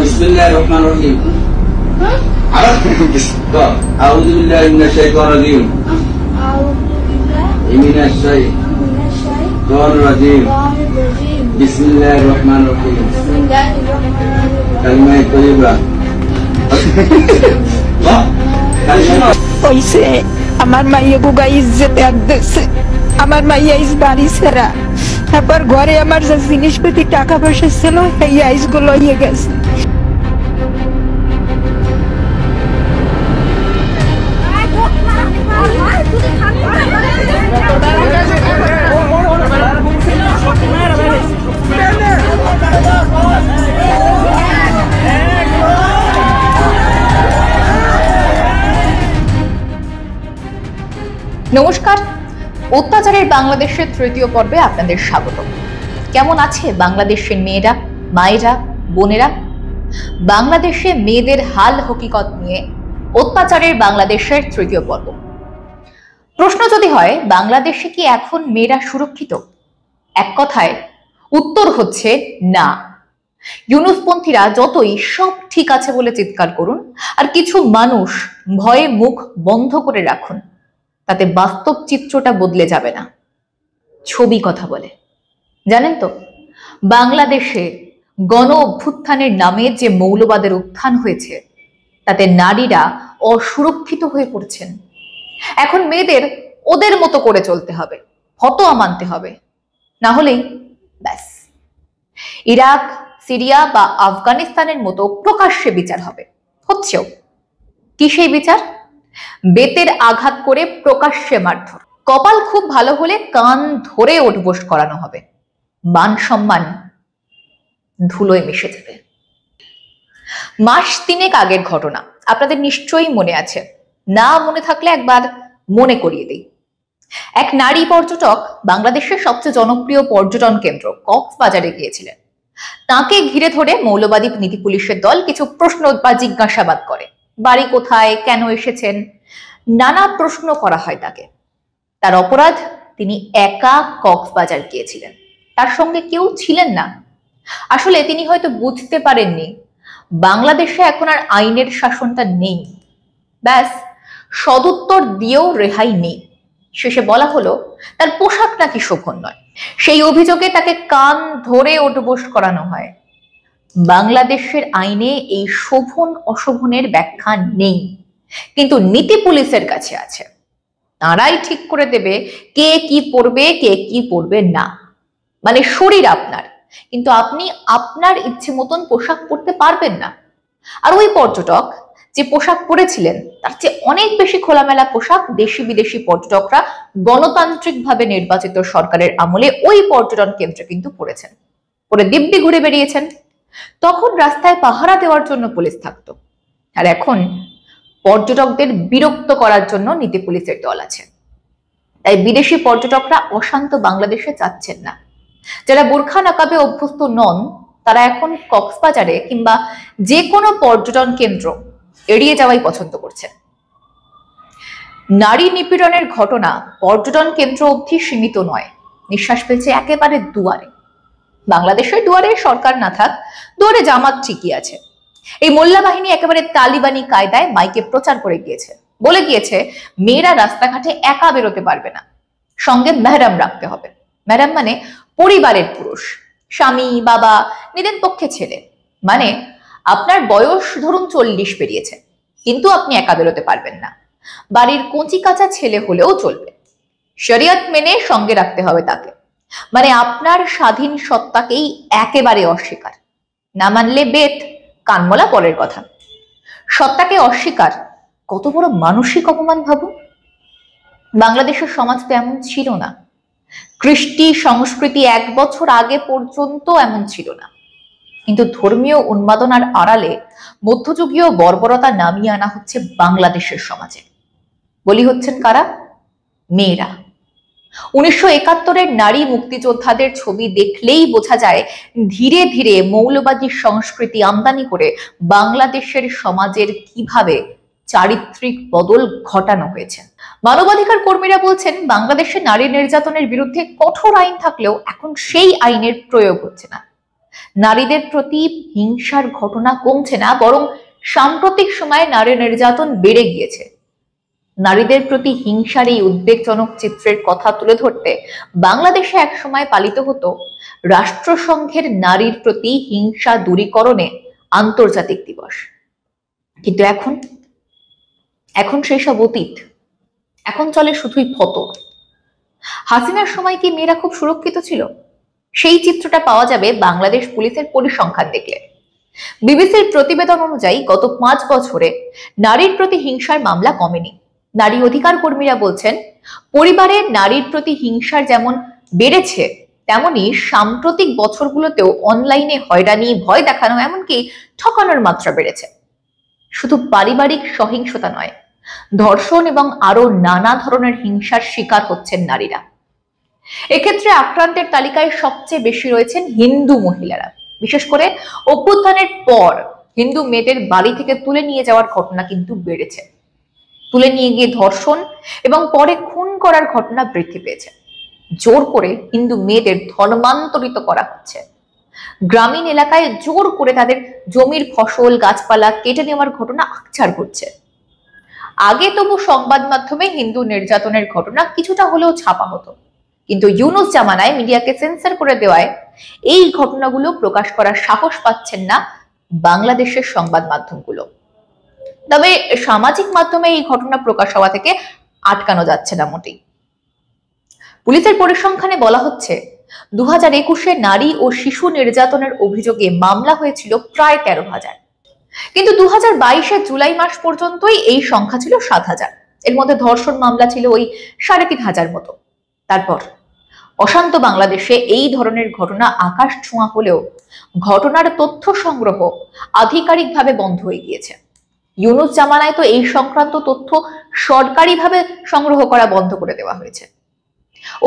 Bismillahirrahmanirrahim. A'udzu billahi minasyaitonir rajim. Minasyaitonir rajim. Bismillahirrahmanirrahim. Kalimah thayyibah. কইছে আমার মাইয়া বুগা ইজ্জত একদছে আমার মাইয়া ইজ বাড়ি ছাড়া তারপর ঘরে আমার যে জিনিসপাতি টাকা পয়সা ছিল এই আইসগুলো ইয়ে গেছে। নমস্কার, অত্যাচারের বাংলাদেশের তৃতীয় পর্বে আপনাদের স্বাগত। কেমন আছে বাংলাদেশের মেয়েরা, মায়েরা, বোনেরা? বাংলাদেশে মেয়েদের হাল হকিকত নিয়ে অত্যাচারের বাংলাদেশের তৃতীয় পর্ব। প্রশ্ন যদি হয় বাংলাদেশে কি এখন মেয়েরা সুরক্ষিত, এক কথায় উত্তর হচ্ছে না। ইউনুসপন্থীরা যতই সব ঠিক আছে বলে চিৎকার করুন আর কিছু মানুষ ভয়ে মুখ বন্ধ করে রাখুন, তাতে বাস্তব চিত্রটা বদলে যাবে না। ছবি কথা বলে। জানেন তো, বাংলাদেশে গণ অভ্যুত্থানের নামে যে মৌলবাদের উত্থান হয়েছে তাতে নারীরা অসুরক্ষিত হয়ে পড়ছেন। এখন মেয়েদের ওদের মতো করে চলতে হবে, ফতোয়া মানতে হবে, না হলেই ব্যাস ইরাক, সিরিয়া বা আফগানিস্তানের মতো প্রকাশ্যে বিচার হবে। হচ্ছেও। কি সেই বিচার? বেতের আঘাত করে প্রকাশ্যে মারধর। কপাল খুব ভালো হলে কান ধরে ওঠবোস করানো হবে। মান সম্মান ধুলোয় মিশে যাবে। মাস তিনেক আগের ঘটনা আপনাদের নিশ্চয়ই মনে আছে। না মনে থাকলে একবার মনে করিয়ে দিই। এক নারী পর্যটক বাংলাদেশের সবচেয়ে জনপ্রিয় পর্যটন কেন্দ্র কক্সবাজারে গিয়েছিলেন। তাকে ঘিরে ধরে মৌলবাদী নীতি পুলিশের দল কিছু প্রশ্ন বা জিজ্ঞাসাবাদ করে। বাড়ি কোথায়, কেন এসেছেন, নানা প্রশ্ন করা হয় তাকে। তার অপরাধ, তিনি একা কক্সবাজার গিয়েছিলেন, তার সঙ্গে কেউ ছিলেন না। আসলে তিনি হয়তো বুঝতে পারেননি বাংলাদেশে এখন আর আইনের শাসনটা নেই। ব্যাস, সদুত্তর দিয়েও রেহাই নেই। শেষে বলা হলো তার পোশাক নাকি শোভন নয়। সেই অভিযোগে তাকে কান ধরে ওঠবোস করানো হয়। বাংলাদেশের আইনে এই শোভন অশোভনের ব্যাখ্যা নেই, কিন্তু নীতি পুলিশের কাছে আছে। তারাই ঠিক করে দেবে কে কি পরবে, কে কি পরবে না। মানে শরীর আপনার, কিন্তু আপনি আপনার ইচ্ছে মতন পোশাক পরতে পারবেন না। আর ওই পর্যটক যে পোশাক পরেছিলেন তার চেয়ে অনেক বেশি খোলামেলা পোশাক দেশি বিদেশি পর্যটকরা গণতান্ত্রিকভাবে নির্বাচিত সরকারের আমলে ওই পর্যটন কেন্দ্রে কিন্তু পরেছেন। পরে দিব্যি ঘুরে বেরিয়েছেন। তখন রাস্তায় পাহারা দেওয়ার জন্য পুলিশ থাকতো, আর এখন পর্যটকদের বিরক্ত করার জন্য নীতি পুলিশের দল আছে। তাই বিদেশি পর্যটকরা অশান্ত বাংলাদেশে যাচ্ছেন না। যারা বোরখা নাকাবে অভ্যস্ত নন তারা এখন কক্সবাজারে কিংবা যে কোনো পর্যটন কেন্দ্র এড়িয়ে যাওয়াই পছন্দ করছেন। নারী নিপীড়নের ঘটনা পর্যটন কেন্দ্র অবধি সীমিত নয়, নিঃশ্বাস ফেলছে একেবারে দুয়ারে। বাংলাদেশের দুয়ারে সরকার না থাক, দুয়ারে জামাত ঠিকই আছে। এই মোল্লা বাহিনী একেবারে তালিবানি কায়দায় মাইকে প্রচার করে গিয়েছে, বলে গিয়েছে মেয়েরা রাস্তাঘাটে একা বেরোতে পারবে না, সঙ্গে মেহরাম রাখতে হবে। মেহরাম মানে পরিবারের পুরুষ, স্বামী, বাবা, নিদেন পক্ষে ছেলে। মানে আপনার বয়স ধরুন 40 পেরিয়েছে, কিন্তু আপনি একা বেরোতে পারবেন না। বাড়ির কচি কাঁচা ছেলে হলেও চলবে, শরিয়ত মেনে সঙ্গে রাখতে হবে তাকে। মানে আপনার স্বাধীন সত্তাকেই একেবারে অস্বীকার। না মানলে বেত, কানমলা পরের কথা। সত্তাকে অস্বীকার কত বড় মানসিক অপমান ভাবুন। বাংলাদেশের সমাজ তো এমন ছিল না। কৃষ্টি সংস্কৃতি 1 বছর আগে পর্যন্ত এমন ছিল না। কিন্তু ধর্মীয় উন্মাদনার আড়ালে মধ্যযুগীয় বর্বরতা নামিয়ে আনা হচ্ছে বাংলাদেশের সমাজে। বলি হচ্ছেন কারা? মেয়েরা। 1971-এর নারী মুক্তিযোদ্ধাদের ছবি দেখলেই বোঝা যায় ধীরে ধীরে মৌলবাদী সংস্কৃতি আমদানি করে বাংলাদেশের সমাজের কিভাবে চারিত্রিক বদল ঘটানো হয়েছে। মানবাধিকার কর্মীরা বলছেন, বাংলাদেশে নারী নির্যাতনের বিরুদ্ধে কঠোর আইন থাকলেও এখন সেই আইনের প্রয়োগ হচ্ছে না। নারীদের প্রতি হিংসার ঘটনা কমছে না, বরং সাম্প্রতিক সময়ে নারী নির্যাতন বেড়ে গিয়েছে। নারীদের প্রতি হিংসার এই উদ্বেগজনক চিত্রের কথা তুলে ধরতে বাংলাদেশে একসময় পালিত হতো রাষ্ট্রসংঘের নারীর প্রতি হিংসা দূরীকরণে আন্তর্জাতিক দিবস। কিন্তু এখন সেই সব অতীত। এখন চলে শুধুই ফতোয়া। হাসিনার সময় কি মেয়েরা খুব সুরক্ষিত ছিল? সেই চিত্রটা পাওয়া যাবে বাংলাদেশ পুলিশের পরিসংখ্যান দেখলে। বিবিসির প্রতিবেদন অনুযায়ী গত 5 বছরে নারীর প্রতি হিংসার মামলা কমেনি। নারী অধিকার কর্মীরা বলছেন, পরিবারে নারীর প্রতি হিংসার যেমন বেড়েছে, তেমনি সাম্প্রতিক বছরগুলোতেও অনলাইনে হয়রানি, ভয় দেখানো, এমনকি ঠকানোর মাত্রা বেড়েছে। শুধু পারিবারিক সহিংসতা নয়, ধর্ষণ এবং আরো নানা ধরনের হিংসার শিকার হচ্ছেন নারীরা। এক্ষেত্রে আক্রান্তের তালিকায় সবচেয়ে বেশি রয়েছেন হিন্দু মহিলারা। বিশেষ করে অভ্যুত্থানের পর হিন্দু মেয়েদের বাড়ি থেকে তুলে নিয়ে যাওয়ার ঘটনা কিন্তু বেড়েছে। তুলে নিয়ে গিয়ে ধর্ষণ এবং পরে খুন করার ঘটনা বৃদ্ধি পেয়েছে। জোর করে হিন্দু মেয়েদের ধর্মান্তরিত করা হচ্ছে। গ্রামীণ এলাকায় জোর করে তাদের জমির ফসল, গাছপালা কেটে নেওয়ার ঘটনা আকছার ঘটছে। আগে তবু সংবাদ মাধ্যমে হিন্দু নির্যাতনের ঘটনা কিছুটা হলেও ছাপা হতো, কিন্তু ইউনূস জামানায় মিডিয়াকে সেন্সর করে দেওয়ায় এই ঘটনাগুলো প্রকাশ করার সাহস পাচ্ছেন না বাংলাদেশের সংবাদ মাধ্যমগুলো। তবে সামাজিক মাধ্যমে এই ঘটনা প্রকাশ হওয়া থেকে আটকানো যাচ্ছে না মোটেই। পুলিশের পরিসংখ্যানে বলা হচ্ছে, 2021-এ নারী ও শিশু নির্যাতনের অভিযোগে মামলা হয়েছিল প্রায় 13,000, কিন্তু 2022-এর জুলাই মাস পর্যন্তই এই সংখ্যা ছিল 7,000। এর মধ্যে ধর্ষণ মামলা ছিল ওই 3,500 মতো। তারপর অশান্ত বাংলাদেশে এই ধরনের ঘটনা আকাশ ছোঁয়া হলেও ঘটনার তথ্য সংগ্রহ আধিকারিকভাবে বন্ধ হয়ে গিয়েছে। ইউনূস জামানায় তো এই সংক্রান্ত তথ্য সরকারিভাবে সংগ্রহ করা বন্ধ করে দেওয়া হয়েছে।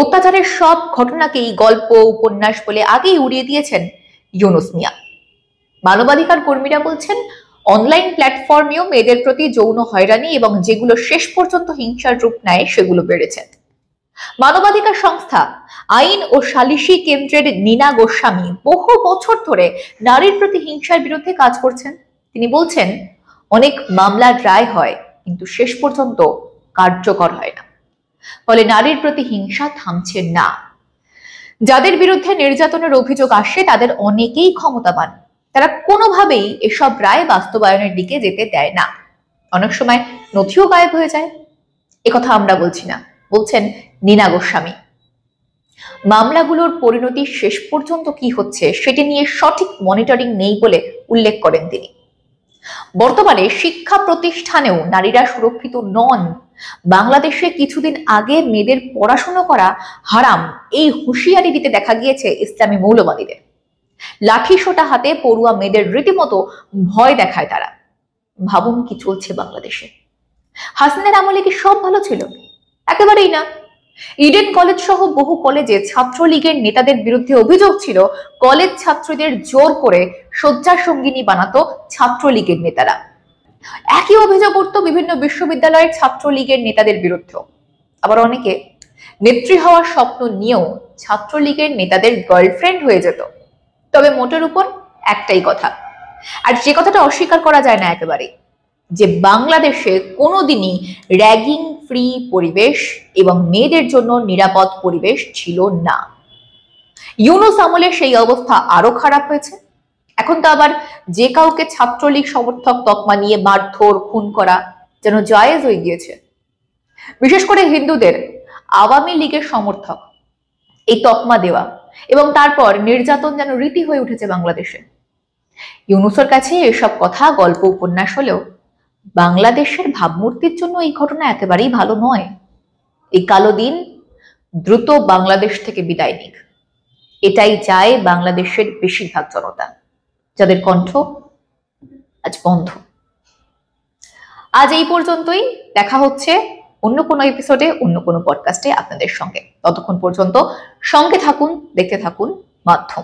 অত্যাচারের সব ঘটনাকেই গল্প, উপন্যাস বলে আগেই উড়িয়ে দিয়েছেন ইউনূস মিয়া। মানবাধিকার কর্মীরা বলছেন, অনলাইন প্ল্যাটফর্মেও মেয়েদের প্রতি যৌন হয়রানি এবং যেগুলো শেষ পর্যন্ত হিংসার রূপ নেয় সেগুলো বেড়েছে। মানবাধিকার সংস্থা আইন ও সালিশি কেন্দ্রের নীনা গোস্বামী বহু বছর ধরে নারীর প্রতি হিংসার বিরুদ্ধে কাজ করছেন। তিনি বলছেন, অনেক মামলার রায় হয় কিন্তু শেষ পর্যন্ত কার্যকর হয় না, ফলে নারীর প্রতি হিংসা থামছে না। যাদের বিরুদ্ধে নির্যাতনের অভিযোগ আসে তাদের অনেকেই ক্ষমতাবান, তারা কোনোভাবেই এসব রায় বাস্তবায়নের দিকে যেতে দেয় না। অনেক সময় নথিও গায়েব হয়ে যায়। একথা আমরা বলছি না, বলছেন নীনা গোস্বামী। মামলাগুলোর পরিণতি শেষ পর্যন্ত কি হচ্ছে সেটি নিয়ে সঠিক মনিটরিং নেই বলে উল্লেখ করেন তিনি। বর্তমানে শিক্ষা প্রতিষ্ঠানেও নারীরা সুরক্ষিত নন। বাংলাদেশে কিছুদিন আগে মেয়েদের পড়াশোনা করা হারাম এই হুঁশিয়ারি দিতে দেখা গিয়েছে ইসলামী মৌলবাদীদের। লাঠি সোটা হাতে পড়ুয়া মেয়েদের রীতিমতো ভয় দেখায় তারা। ভাবুন কি চলছে বাংলাদেশে। হাসিনার আমলে কি সব ভালো ছিল? একেবারেই না। ইডেন কলেজ সহ বহু কলেজে ছাত্রলীগের নেতাদের বিরুদ্ধে অভিযোগ ছিল কলেজ ছাত্রীদের জোর করে শয্যা সঙ্গিনী বানাতো ছাত্রলীগের নেতারা। একই অভিযোগ করত বিভিন্ন বিশ্ববিদ্যালয়ের ছাত্রলীগের নেতাদের বিরুদ্ধেও। আবার অনেকে নেত্রী হওয়ার স্বপ্ন নিয়েও ছাত্রলীগের নেতাদের গার্লফ্রেন্ড হয়ে যেত। তবে মোটের উপর একটাই কথা, আর যে কথাটা অস্বীকার করা যায় না একেবারে, যে বাংলাদেশে কোনোদিনই র্যাগিং ফ্রি পরিবেশ এবং মেয়েদের জন্য নিরাপদ পরিবেশ ছিল না। ইউনূস আমলে সেই অবস্থা আরো খারাপ হয়েছে। এখন তো আবার যে কাউকে ছাত্রলীগ সমর্থক তকমা নিয়ে মারধর, খুন করা যেন জায়েজ হয়ে গিয়েছে। বিশেষ করে হিন্দুদের আওয়ামী লীগের সমর্থক এই তকমা দেওয়া এবং তারপর নির্যাতন যেন রীতি হয়ে উঠেছে বাংলাদেশে। ইউনূসের কাছে এসব কথা গল্প, উপন্যাস হলেও বাংলাদেশের ভাবমূর্তির জন্য এই ঘটনা একেবারেই ভালো নয়। এই কালো দিন দ্রুত বাংলাদেশ থেকে বিদায় নিক, এটাই চায় বাংলাদেশের বেশিরভাগ জনতা, যাদের কণ্ঠ আজ বন্ধ। আজ এই পর্যন্তই। দেখা হচ্ছে অন্য কোনো এপিসোডে, অন্য কোনো পডকাস্টে আপনাদের সঙ্গে। ততক্ষণ পর্যন্ত সঙ্গে থাকুন, দেখতে থাকুন মাধ্যম।